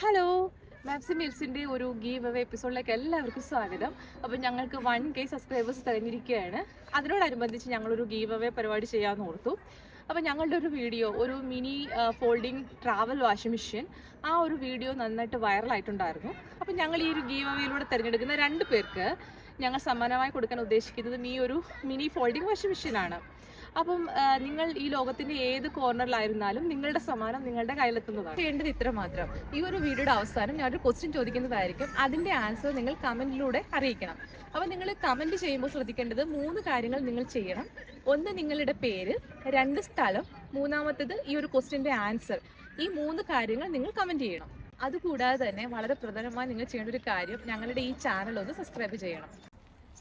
Hello, maps മീൽസിൻ്റെ ഒരു give away എപ്പിസോഡിലേക്ക് എല്ലാവർക്കും സ്വാഗതം. അപ്പോൾ ഞങ്ങൾക്ക് 1K സബ്സ്ക്രൈബേഴ്സ് തിരഞ്ഞിരിക്കുകയാണ്. അതിനോടനുബന്ധിച്ച് ഞങ്ങളൊരു ഗീവ് അവേ പരിപാടി ചെയ്യാമെന്ന് ഓർത്തു. അപ്പോൾ ഞങ്ങളുടെ ഒരു വീഡിയോ, ഒരു mini folding travel washing machine, ആ ഒരു വീഡിയോ നന്നായിട്ട് വൈറലായിട്ടുണ്ടായിരുന്നു. അപ്പോൾ ഞങ്ങൾ ഈ ഒരു ഗീവ് അവേയിലൂടെ തിരഞ്ഞെടുക്കുന്ന 2 പേർക്ക് ഞങ്ങൾ സമ്മാനമായി കൊടുക്കാൻ ഉദ്ദേശിക്കുന്നതും ഈ ഒരു മിനി ഫോൾഡിംഗ് വാഷിംഗ് മെഷീനാണ്. അപ്പം നിങ്ങൾ ഈ ലോകത്തിന്റെ ഏത് കോർണറിലായിരുന്നാലും നിങ്ങളുടെ സമ്മാനം നിങ്ങളുടെ കയ്യിലെത്തുന്നതാണ്. ചെയ്യേണ്ടത് ഇത്ര മാത്രം. ഈ ഒരു വീഡിയോയുടെ അവസാനം ഞാനൊരു ക്വസ്റ്റ്യൻ ചോദിക്കുന്നതായിരിക്കും. അതിന്റെ ആൻസർ നിങ്ങൾ കമന്റിലൂടെ അറിയിക്കണം. അപ്പോൾ നിങ്ങൾ കമന്റ് ചെയ്യുമ്പോൾ ശ്രദ്ധിക്കേണ്ടത് 3 കാര്യങ്ങൾ നിങ്ങൾ ചെയ്യണം. ഒന്ന്, നിങ്ങളുടെ പേര്; 2, സ്ഥലം; മൂന്നാമത്തേത് ഈ ഒരു ക്വസ്റ്റ്യന്റെ ആൻസർ. ഈ 3 കാര്യങ്ങൾ നിങ്ങൾ കമന്റ് ചെയ്യണം. അതുകൂടാതെ തന്നെ വളരെ പ്രധാനമായി നിങ്ങൾ ചെയ്യേണ്ട ഒരു കാര്യം, ഞങ്ങളുടെ ഈ ചാനൽ ഒന്ന് സബ്സ്ക്രൈബ് ചെയ്യണം.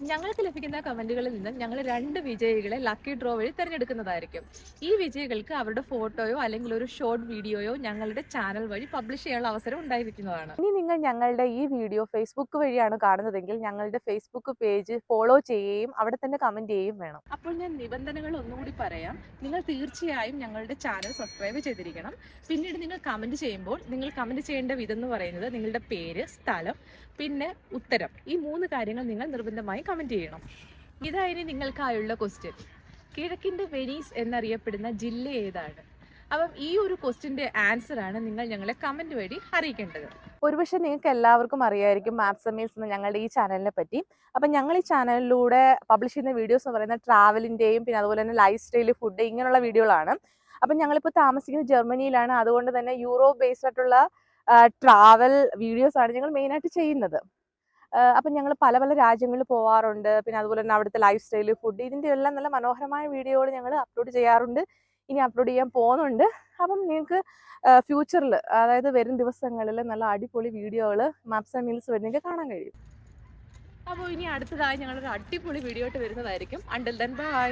ഞങ്ങൾക്ക് ലഭിക്കുന്ന കമന്റുകളിൽ നിന്ന് ഞങ്ങൾ 2 വിജയികളെ ലക്കി ഡ്രോ വഴി തിരഞ്ഞെടുക്കുന്നതായിരിക്കും. ഈ വിജയികൾക്ക് അവരുടെ ഫോട്ടോയോ അല്ലെങ്കിൽ ഒരു ഷോർട്ട് വീഡിയോയോ ഞങ്ങളുടെ ചാനൽ വഴി പബ്ലിഷ് ചെയ്യാനുള്ള അവസരം ഉണ്ടായിരിക്കുന്നതാണ്. ഇനി നിങ്ങൾ ഞങ്ങളുടെ ഈ വീഡിയോ ഫേസ്ബുക്ക് വഴിയാണ് കാണുന്നതെങ്കിൽ ഞങ്ങളുടെ ഫേസ്ബുക്ക് പേജ് ഫോളോ ചെയ്യുകയും അവിടെ തന്നെ കമന്റ് ചെയ്യുകയും വേണം. അപ്പോൾ ഞാൻ നിബന്ധനകൾ ഒന്നുകൂടി പറയാം. നിങ്ങൾ തീർച്ചയായും ഞങ്ങളുടെ ചാനൽ സബ്സ്ക്രൈബ് ചെയ്തിരിക്കണം. പിന്നീട് നിങ്ങൾ കമന്റ് ചെയ്യുമ്പോൾ നിങ്ങൾ കമന്റ് ചെയ്യേണ്ട വിധം എന്ന് പറയുന്നത് നിങ്ങളുടെ പേര്, സ്ഥലം, പിന്നെ ഉത്തരം. ഈ 3 കാര്യങ്ങൾ നിങ്ങൾ നിർബന്ധമായി കമന്റ് ചെയ്യണം. ഇതായിരുന്നു നിങ്ങൾക്കായുള്ള ക്വസ്റ്റ്യൻ. കിഴക്കിന്റെ വെനീസ് എന്നറിയപ്പെടുന്ന ജില്ല ഏതാണ്? അപ്പം ഈ ഒരു ക്വസ്റ്റ്യന്റെ ആൻസർ ആണ് നിങ്ങൾ ഞങ്ങളെ കമന്റ് വഴി അറിയിക്കേണ്ടത്. ഒരുപക്ഷെ നിങ്ങൾക്ക് എല്ലാവർക്കും അറിയായിരിക്കും മാപ്സ് മീൽസ് എന്ന ഞങ്ങളുടെ ഈ ചാനലിനെ പറ്റി. അപ്പം ഞങ്ങൾ ഈ ചാനലിലൂടെ പബ്ലിഷ് ചെയ്യുന്ന വീഡിയോസ് എന്ന് പറയുന്നത് ട്രാവലിന്റെയും പിന്നെ അതുപോലെ തന്നെ ലൈഫ് സ്റ്റൈൽ, ഫുഡ്, ഇങ്ങനെയുള്ള വീഡിയോകളാണ്. അപ്പം ഞങ്ങളിപ്പോൾ താമസിക്കുന്നത് ജർമ്മനിയിലാണ്. അതുകൊണ്ട് തന്നെ യൂറോപ്പ് ബേസ്ഡ് ആയിട്ടുള്ള ട്രാവൽ വീഡിയോസ് ആണ് ഞങ്ങൾ മെയിനായിട്ട് ചെയ്യുന്നത്. അപ്പം ഞങ്ങൾ പല പല രാജ്യങ്ങളിൽ പോകാറുണ്ട്. പിന്നെ അതുപോലെ തന്നെ അവിടുത്തെ ലൈഫ് സ്റ്റൈല്, ഫുഡ്, ഇതിൻ്റെ എല്ലാം നല്ല മനോഹരമായ വീഡിയോകൾ ഞങ്ങൾ അപ്ലോഡ് ചെയ്യാറുണ്ട്. ഇനി അപ്ലോഡ് ചെയ്യാൻ പോകുന്നുണ്ട്. അപ്പം നിങ്ങൾക്ക് ഫ്യൂച്ചറിൽ, അതായത് വരും ദിവസങ്ങളിൽ നല്ല അടിപൊളി വീഡിയോകൾ മാപ്സ് മീൽസ് വഴി നിങ്ങൾക്ക് കാണാൻ കഴിയും. അപ്പോൾ ഇനി അടുത്തതായി ഞങ്ങളൊരു അടിപൊളി വീഡിയോ ആയിട്ട് വരുന്നതായിരിക്കും. Until then bye.